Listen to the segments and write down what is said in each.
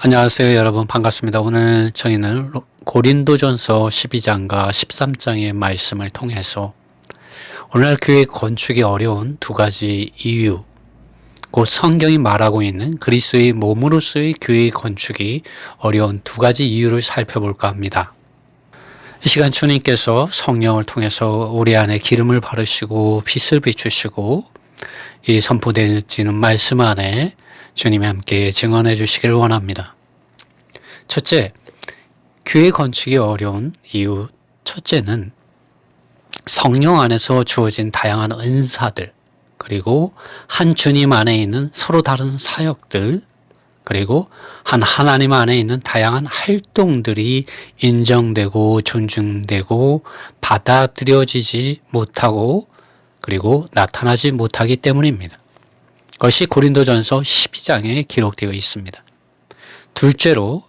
안녕하세요, 여러분. 반갑습니다. 오늘 저희는 고린도전서 12장과 13장의 말씀을 통해서 오늘날 교회 건축이 어려운 두 가지 이유, 곧 성경이 말하고 있는 그리스도의 몸으로서의 교회 건축이 어려운 두 가지 이유를 살펴볼까 합니다. 이 시간 주님께서 성령을 통해서 우리 안에 기름을 바르시고 빛을 비추시고 이 선포되어지는 말씀 안에 주님이 함께 증언해 주시길 원합니다. 첫째, 교회 건축이 어려운 이유 첫째는 성령 안에서 주어진 다양한 은사들, 그리고 한 주님 안에 있는 서로 다른 사역들, 그리고 한 하나님 안에 있는 다양한 활동들이 인정되고 존중되고 받아들여지지 못하고 그리고 나타나지 못하기 때문입니다. 그것이 고린도전서 12장에 기록되어 있습니다. 둘째로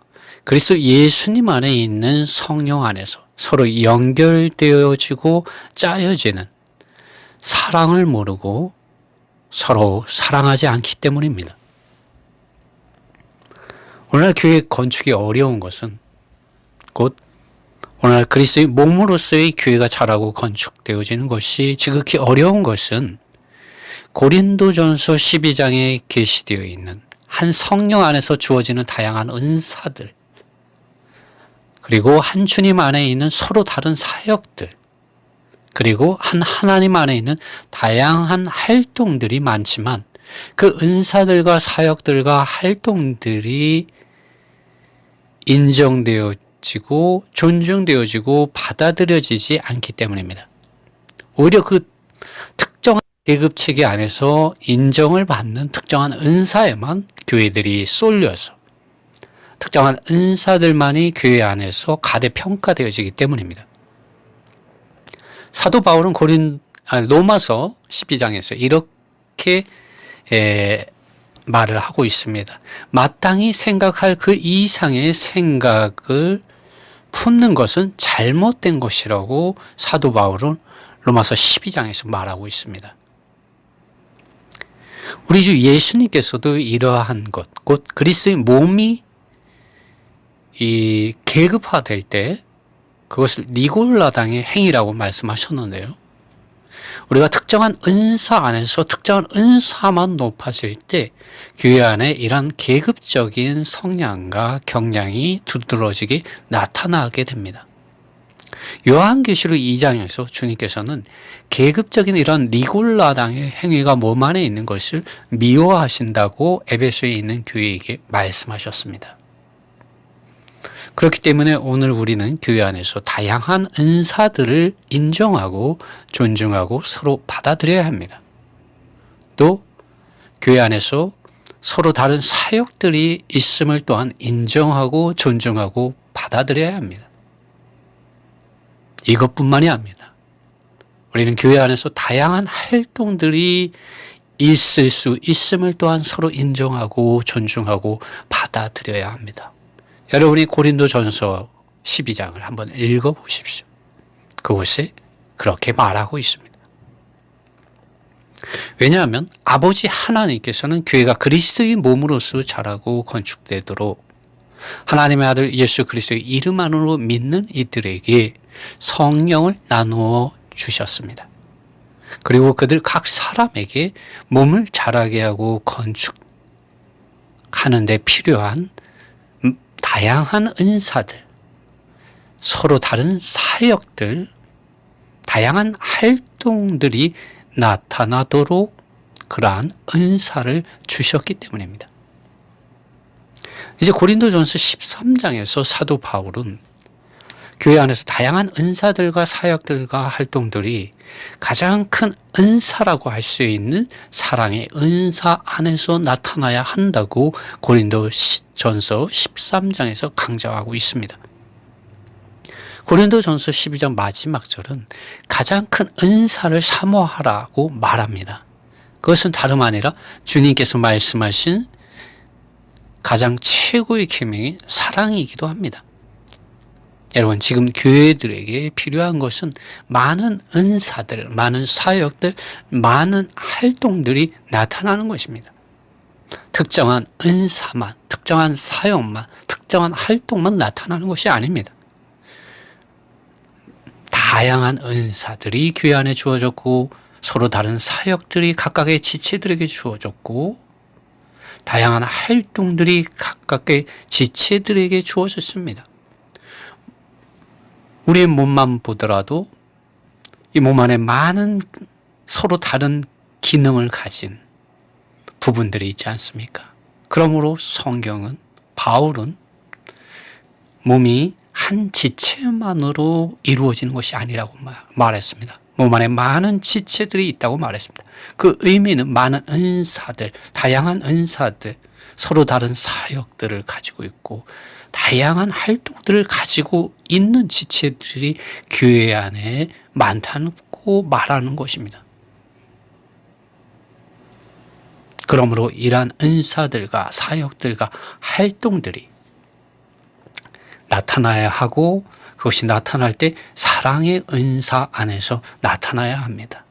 그리스도 예수님 안에 있는 성령 안에서 서로 연결되어지고 짜여지는 사랑을 모르고 서로 사랑하지 않기 때문입니다. 오늘날 교회 건축이 어려운 것은 곧 오늘날 그리스도의 몸으로서의 교회가 자라고 건축되어지는 것이 지극히 어려운 것은 고린도전서 12장에 게시되어 있는 한 성령 안에서 주어지는 다양한 은사들, 그리고 한 주님 안에 있는 서로 다른 사역들, 그리고 한 하나님 안에 있는 다양한 활동들이 많지만 그 은사들과 사역들과 활동들이 인정되어지고 존중되어지고 받아들여지지 않기 때문입니다. 오히려 그 특정한 계급 체계 안에서 인정을 받는 특정한 은사에만 교회들이 쏠려서 특정한 은사들만이 교회 안에서 가대평가되어지기 때문입니다. 사도 바울은 로마서 12장에서 이렇게 말을 하고 있습니다. 마땅히 생각할 그 이상의 생각을 품는 것은 잘못된 것이라고 사도 바울은 로마서 12장에서 말하고 있습니다. 우리 주 예수님께서도 이러한 것, 곧 그리스도의 몸이 이 계급화될 때 그것을 니골라당의 행위라고 말씀하셨는데요. 우리가 특정한 은사 안에서 특정한 은사만 높아질 때 교회 안에 이러한 계급적인 성향과 경향이 두드러지게 나타나게 됩니다. 요한계시록 2장에서 주님께서는 계급적인 이런 니골라당의 행위가 몸 안에 있는 것을 미워하신다고 에베소에 있는 교회에게 말씀하셨습니다. 그렇기 때문에 오늘 우리는 교회 안에서 다양한 은사들을 인정하고 존중하고 서로 받아들여야 합니다. 또 교회 안에서 서로 다른 사역들이 있음을 또한 인정하고 존중하고 받아들여야 합니다. 이것뿐만이 아닙니다. 우리는 교회 안에서 다양한 활동들이 있을 수 있음을 또한 서로 인정하고 존중하고 받아들여야 합니다. 여러분이 고린도전서 12장을 한번 읽어보십시오. 그곳에 그렇게 말하고 있습니다. 왜냐하면 아버지 하나님께서는 교회가 그리스도의 몸으로서 자라고 건축되도록 하나님의 아들 예수 그리스도의 이름 안으로 믿는 이들에게 성령을 나누어 주셨습니다. 그리고 그들 각 사람에게 몸을 자라게 하고 건축하는 데 필요한 다양한 은사들, 서로 다른 사역들, 다양한 활동들이 나타나도록 그러한 은사를 주셨기 때문입니다. 이제 고린도전서 13장에서 사도 바울은 교회 안에서 다양한 은사들과 사역들과 활동들이 가장 큰 은사라고 할 수 있는 사랑의 은사 안에서 나타나야 한다고 고린도전서 13장에서 강조하고 있습니다. 고린도전서 12장 마지막 절은 가장 큰 은사를 사모하라고 말합니다. 그것은 다름 아니라 주님께서 말씀하신 가장 최고의 계명이 사랑이기도 합니다. 여러분, 지금 교회들에게 필요한 것은 많은 은사들, 많은 사역들, 많은 활동들이 나타나는 것입니다. 특정한 은사만, 특정한 사역만, 특정한 활동만 나타나는 것이 아닙니다. 다양한 은사들이 교회 안에 주어졌고 서로 다른 사역들이 각각의 지체들에게 주어졌고 다양한 활동들이 각각의 지체들에게 주어졌습니다. 우리의 몸만 보더라도 이 몸 안에 많은 서로 다른 기능을 가진 부분들이 있지 않습니까? 그러므로 성경은, 바울은 몸이 한 지체만으로 이루어지는 것이 아니라고 말했습니다. 몸 안에 많은 지체들이 있다고 말했습니다. 그 의미는 많은 은사들, 다양한 은사들, 서로 다른 사역들을 가지고 있고 다양한 활동들을 가지고 있는 지체들이 교회 안에 많다고 말하는 것입니다. 그러므로 이러한 은사들과 사역들과 활동들이 나타나야 하고 그것이 나타날 때 사랑의 은사 안에서 나타나야 합니다.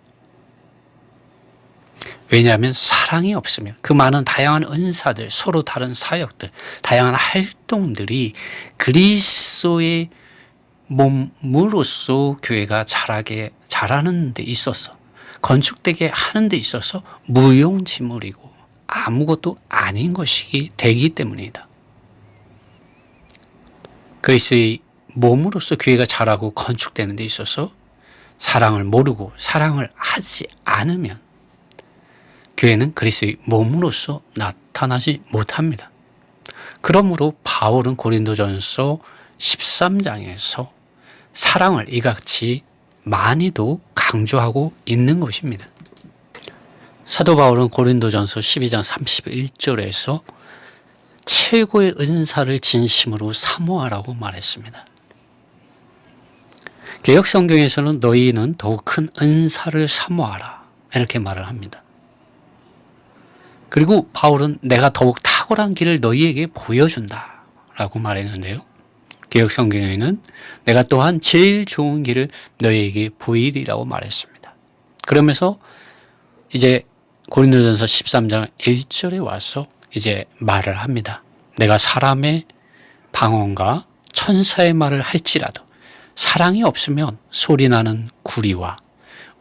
왜냐하면 사랑이 없으면 그 많은 다양한 은사들, 서로 다른 사역들, 다양한 활동들이 그리스도의 몸으로서 교회가 자라는 데 있어서, 건축되게 하는 데 있어서 무용지물이고 아무것도 아닌 것이 되기 때문이다. 그리스도의 몸으로서 교회가 자라고 건축되는 데 있어서 사랑을 모르고 사랑을 하지 않으면 교회는 그리스도의 몸으로서 나타나지 못합니다. 그러므로 바울은 고린도전서 13장에서 사랑을 이같이 많이도 강조하고 있는 것입니다. 사도 바울은 고린도전서 12장 31절에서 최고의 은사를 진심으로 사모하라고 말했습니다. 개역 성경에서는 너희는 더욱 큰 은사를 사모하라 이렇게 말을 합니다. 그리고 바울은 내가 더욱 탁월한 길을 너희에게 보여준다 라고 말했는데요. 개역 성경에는 내가 또한 제일 좋은 길을 너희에게 보이리라고 말했습니다. 그러면서 이제 고린도전서 13장 1절에 와서 이제 말을 합니다. 내가 사람의 방언과 천사의 말을 할지라도 사랑이 없으면 소리나는 구리와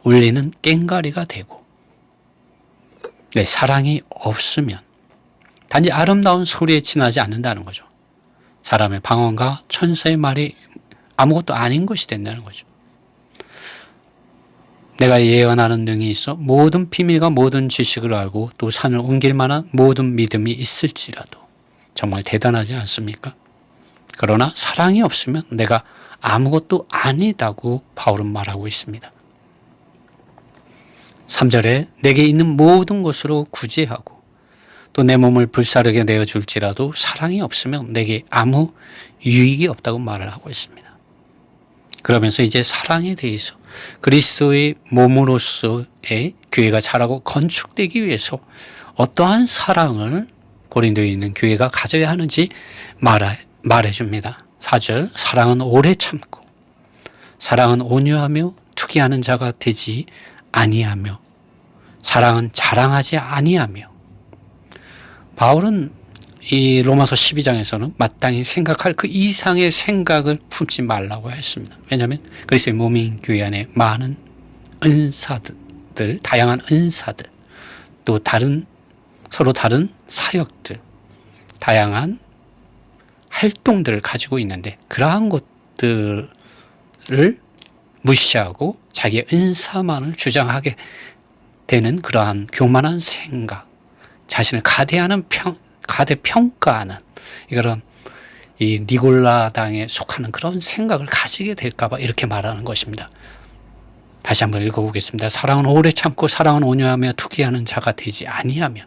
울리는 꽹과리가 되고, 네, 사랑이 없으면 단지 아름다운 소리에 지나지 않는다는 거죠. 사람의 방언과 천사의 말이 아무것도 아닌 것이 된다는 거죠. 내가 예언하는 능이 있어 모든 비밀과 모든 지식을 알고 또 산을 옮길 만한 모든 믿음이 있을지라도 정말 대단하지 않습니까? 그러나 사랑이 없으면 내가 아무것도 아니다고 바울은 말하고 있습니다. 3절에 내게 있는 모든 것으로 구제하고 또 내 몸을 불사르게 내어줄지라도 사랑이 없으면 내게 아무 유익이 없다고 말을 하고 있습니다. 그러면서 이제 사랑에 대해서 그리스도의 몸으로서의 교회가 자라고 건축되기 위해서 어떠한 사랑을 고린도에 있는 교회가 가져야 하는지 말해줍니다. 4절 사랑은 오래 참고 사랑은 온유하며 투기하는 자가 되지 아니하며 사랑은 자랑하지 아니하며. 바울은 이 로마서 12장에서는 마땅히 생각할 그 이상의 생각을 품지 말라고 했습니다. 왜냐하면 그리스도의 몸인 교회 안에 많은 은사들, 다양한 은사들, 또 서로 다른 사역들, 다양한 활동들을 가지고 있는데 그러한 것들을 무시하고 자기의 은사만을 주장하게 되는 그러한 교만한 생각, 자신을 가대평가하는 이런 이 니골라당에 속하는 그런 생각을 가지게 될까봐 이렇게 말하는 것입니다. 다시 한번 읽어보겠습니다. 사랑은 오래 참고 사랑은 온유하며 투기하는 자가 되지 아니하며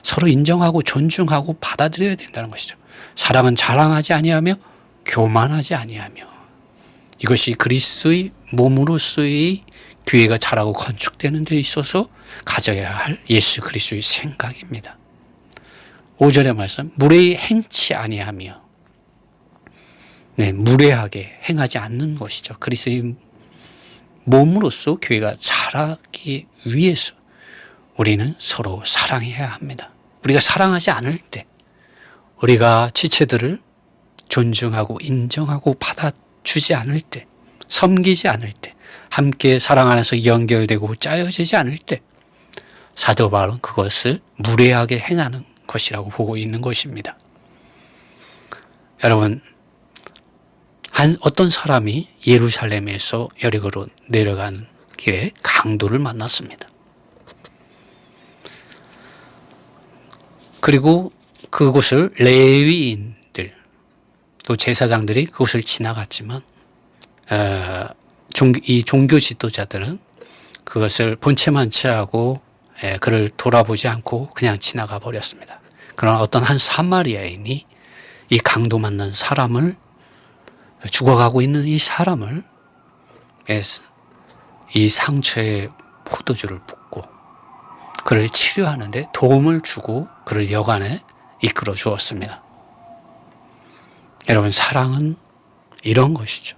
서로 인정하고 존중하고 받아들여야 된다는 것이죠. 사랑은 자랑하지 아니하며 교만하지 아니하며. 이것이 그리스도의 몸으로서의 교회가 자라고 건축되는 데 있어서 가져야 할 예수 그리스도의 생각입니다. 5절의 말씀, 무례히 행치 아니하며, 네, 무례하게 행하지 않는 것이죠. 그리스도의 몸으로서 교회가 자라기 위해서 우리는 서로 사랑해야 합니다. 우리가 사랑하지 않을 때, 우리가 지체들을 존중하고 인정하고 받아주지 않을 때, 섬기지 않을 때, 함께 사랑 안에서 연결되고 짜여지지 않을 때, 사도 바울은 그것을 무례하게 행하는 것이라고 보고 있는 것입니다. 여러분, 어떤 사람이 예루살렘에서 여리고로 내려가는 길에 강도를 만났습니다. 그리고 그곳을 레위인들, 또 제사장들이 그곳을 지나갔지만 이 종교 지도자들은 그것을 본체만 취하고 그를 돌아보지 않고 그냥 지나가 버렸습니다. 그러나 어떤 한 사마리아인이 이 강도 만난 사람을, 죽어가고 있는 이 사람을 이 상처에 포도주를 붓고 그를 치료하는데 도움을 주고 그를 여관에 이끌어 주었습니다. 여러분, 사랑은 이런 것이죠.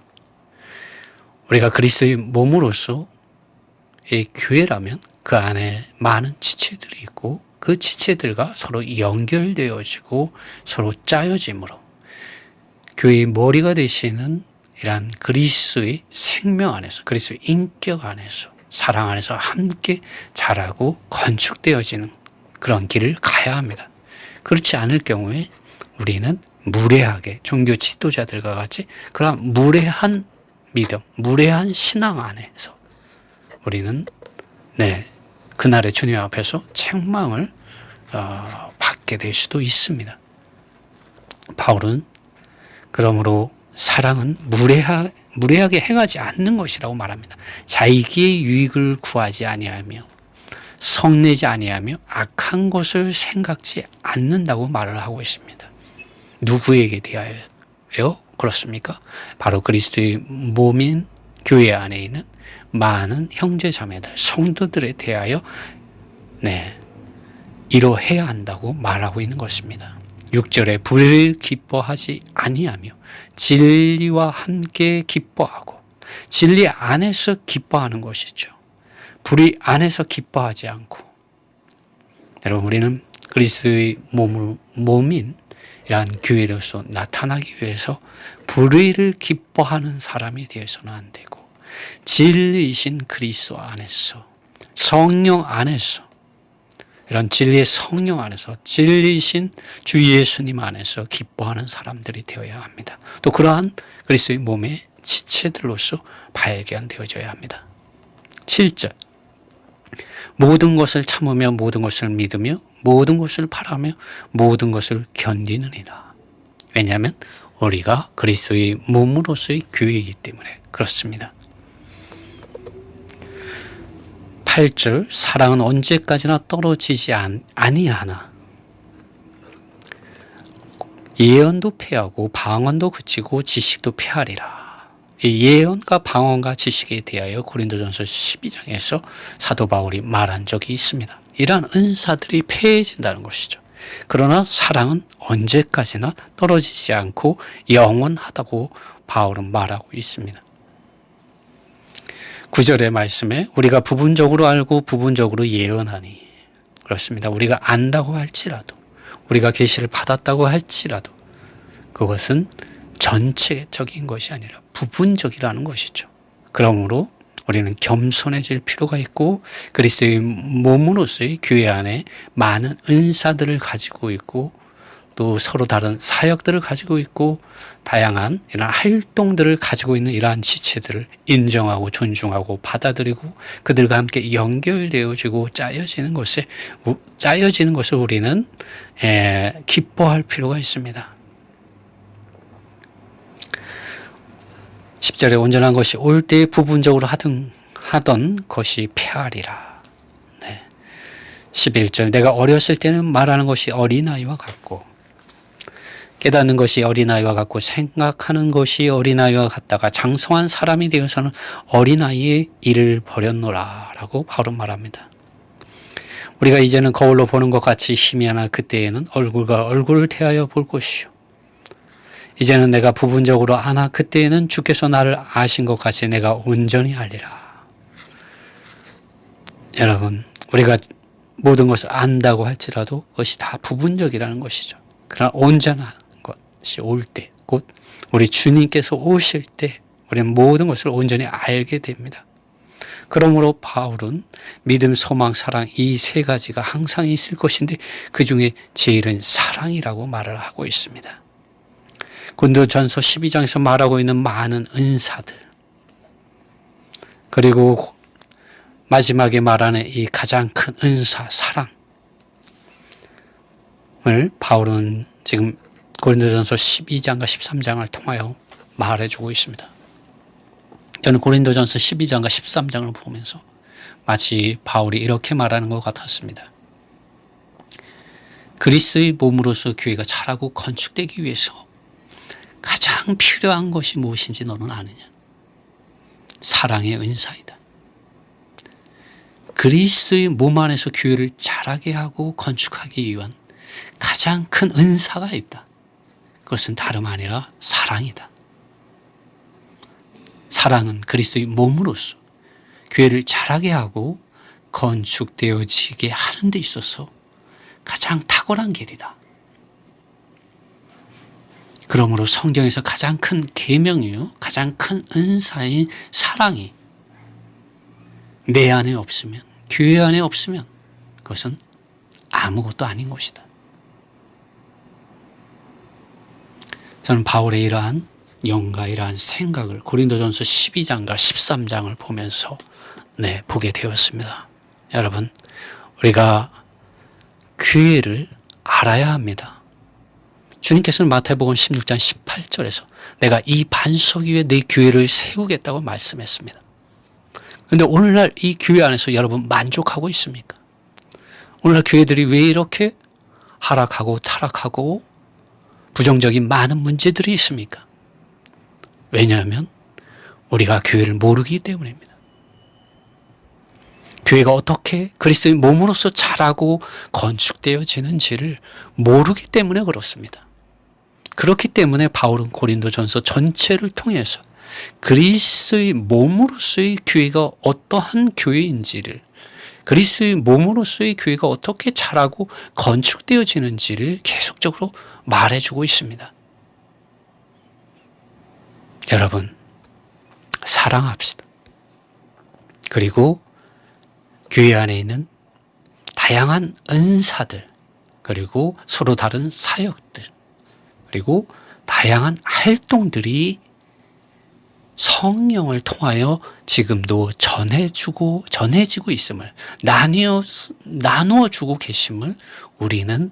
우리가 그리스도의 몸으로서 이 교회라면 그 안에 많은 지체들이 있고 그 지체들과 서로 연결되어지고 서로 짜여짐으로 교회의 머리가 되시는 이러한 그리스도의 생명 안에서, 그리스도의 인격 안에서, 사랑 안에서 함께 자라고 건축되어지는 그런 길을 가야 합니다. 그렇지 않을 경우에 우리는 무례하게 종교 지도자들과 같이 그런 무례한 믿음, 무례한 신앙 안에서 우리는 그날의 주님 앞에서 책망을 받게 될 수도 있습니다. 바울은 그러므로 사랑은 무례하게 행하지 않는 것이라고 말합니다. 자기의 유익을 구하지 아니하며 성내지 아니하며 악한 것을 생각지 않는다고 말을 하고 있습니다. 누구에게 대하여요? 그렇습니까? 바로 그리스도의 몸인 교회 안에 있는 많은 형제 자매들, 성도들에 대하여 이러해야 한다고 말하고 있는 것입니다. 6절에 불의를 기뻐하지 아니하며 진리와 함께 기뻐하고, 진리 안에서 기뻐하는 것이죠. 불의 안에서 기뻐하지 않고. 여러분, 우리는 그리스도의 몸인 이러한 교회로서 나타나기 위해서 불의를 기뻐하는 사람이 되어서는 안 되고, 진리이신 그리스도 안에서, 성령 안에서, 이런 진리의 성령 안에서, 진리이신 주 예수님 안에서 기뻐하는 사람들이 되어야 합니다. 또 그러한 그리스도의 몸의 지체들로서 발견되어져야 합니다. 7절, 모든 것을 참으며 모든 것을 믿으며 모든 것을 바라며 모든 것을 견디느니라. 왜냐하면 우리가 그리스도의 몸으로서의 교회이기 때문에 그렇습니다. 8절, 사랑은 언제까지나 떨어지지 아니하나 예언도 패하고 방언도 그치고 지식도 패하리라. 이 예언과 방언과 지식에 대하여 고린도전서 12장에서 사도 바울이 말한 적이 있습니다. 이러한 은사들이 패해진다는 것이죠. 그러나 사랑은 언제까지나 떨어지지 않고 영원하다고 바울은 말하고 있습니다. 9절의 말씀에 우리가 부분적으로 알고 부분적으로 예언하니, 그렇습니다. 우리가 안다고 할지라도, 우리가 계시를 받았다고 할지라도 그것은 전체적인 것이 아니라 부분적이라는 것이죠. 그러므로 우리는 겸손해질 필요가 있고 그리스도의 몸으로서의 교회 안에 많은 은사들을 가지고 있고 또 서로 다른 사역들을 가지고 있고 다양한 이런 활동들을 가지고 있는 이러한 지체들을 인정하고 존중하고 받아들이고 그들과 함께 연결되어지고 짜여지는 것을 우리는 기뻐할 필요가 있습니다. 10절에 온전한 것이 올 때에 부분적으로 하던 것이 패하리라. 11절, 내가 어렸을 때는 말하는 것이 어린아이와 같고 깨닫는 것이 어린아이와 같고 생각하는 것이 어린아이와 같다가 장성한 사람이 되어서는 어린아이의 일을 버렸노라 라고 바울은 말합니다. 우리가 이제는 거울로 보는 것 같이 희미하나 그때에는 얼굴과 얼굴을 대하여 볼 것이요, 이제는 내가 부분적으로 아나 그때에는 주께서 나를 아신 것 같이 내가 온전히 알리라. 여러분, 우리가 모든 것을 안다고 할지라도 그것이 다 부분적이라는 것이죠. 그러나 온전한 것이 올 때, 곧 우리 주님께서 오실 때 우리는 모든 것을 온전히 알게 됩니다. 그러므로 바울은 믿음, 소망, 사랑 이 세 가지가 항상 있을 것인데 그 중에 제일은 사랑이라고 말을 하고 있습니다. 고린도전서 12장에서 말하고 있는 많은 은사들, 그리고 마지막에 말하는 이 가장 큰 은사, 사랑을 바울은 지금 고린도전서 12장과 13장을 통하여 말해주고 있습니다. 저는 고린도전서 12장과 13장을 보면서 마치 바울이 이렇게 말하는 것 같았습니다. 그리스도의 몸으로서 교회가 자라고 건축되기 위해서 가장 필요한 것이 무엇인지 너는 아느냐? 사랑의 은사이다. 그리스도의 몸 안에서 교회를 자라게 하고 건축하기 위한 가장 큰 은사가 있다. 그것은 다름 아니라 사랑이다. 사랑은 그리스도의 몸으로서 교회를 자라게 하고 건축되어지게 하는 데 있어서 가장 탁월한 길이다. 그러므로 성경에서 가장 큰 계명이요, 가장 큰 은사인 사랑이 내 안에 없으면, 교회 안에 없으면 그것은 아무것도 아닌 것이다. 저는 바울의 이러한 영과 이러한 생각을 고린도전서 12장과 13장을 보면서 보게 되었습니다. 여러분, 우리가 교회를 알아야 합니다. 주님께서는 마태복음 16장 18절에서 내가 이 반석 위에 내 교회를 세우겠다고 말씀했습니다. 그런데 오늘날 이 교회 안에서 여러분 만족하고 있습니까? 오늘날 교회들이 왜 이렇게 하락하고 타락하고 부정적인 많은 문제들이 있습니까? 왜냐하면 우리가 교회를 모르기 때문입니다. 교회가 어떻게 그리스도의 몸으로서 자라고 건축되어지는지를 모르기 때문에 그렇습니다. 그렇기 때문에 바울은 고린도전서 전체를 통해서 그리스도의 몸으로서의 교회가 어떠한 교회인지를, 그리스도의 몸으로서의 교회가 어떻게 자라고 건축되어지는지를 계속적으로 말해주고 있습니다. 여러분, 사랑합시다. 그리고 교회 안에 있는 다양한 은사들, 그리고 서로 다른 사역들, 그리고 다양한 활동들이 성령을 통하여 지금도 전해지고 있음을, 나누어주고 계심을 우리는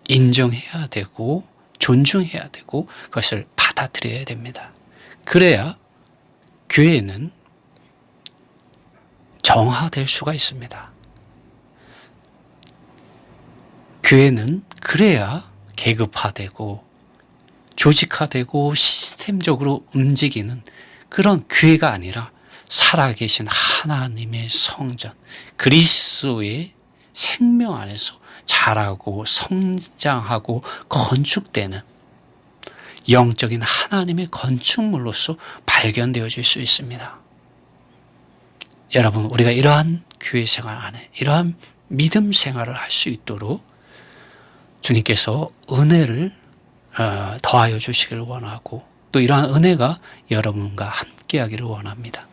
인정해야 되고 존중해야 되고 그것을 받아들여야 됩니다. 그래야 교회는 정화될 수가 있습니다. 교회는 그래야 계급화되고 조직화되고 시스템적으로 움직이는 그런 교회가 아니라 살아계신 하나님의 성전, 그리스도의 생명 안에서 자라고 성장하고 건축되는 영적인 하나님의 건축물로서 발견되어질 수 있습니다. 여러분, 우리가 이러한 교회 생활 안에 이러한 믿음 생활을 할 수 있도록 주님께서 은혜를 더하여 주시길 원하고, 또 이러한 은혜가 여러분과 함께하기를 원합니다.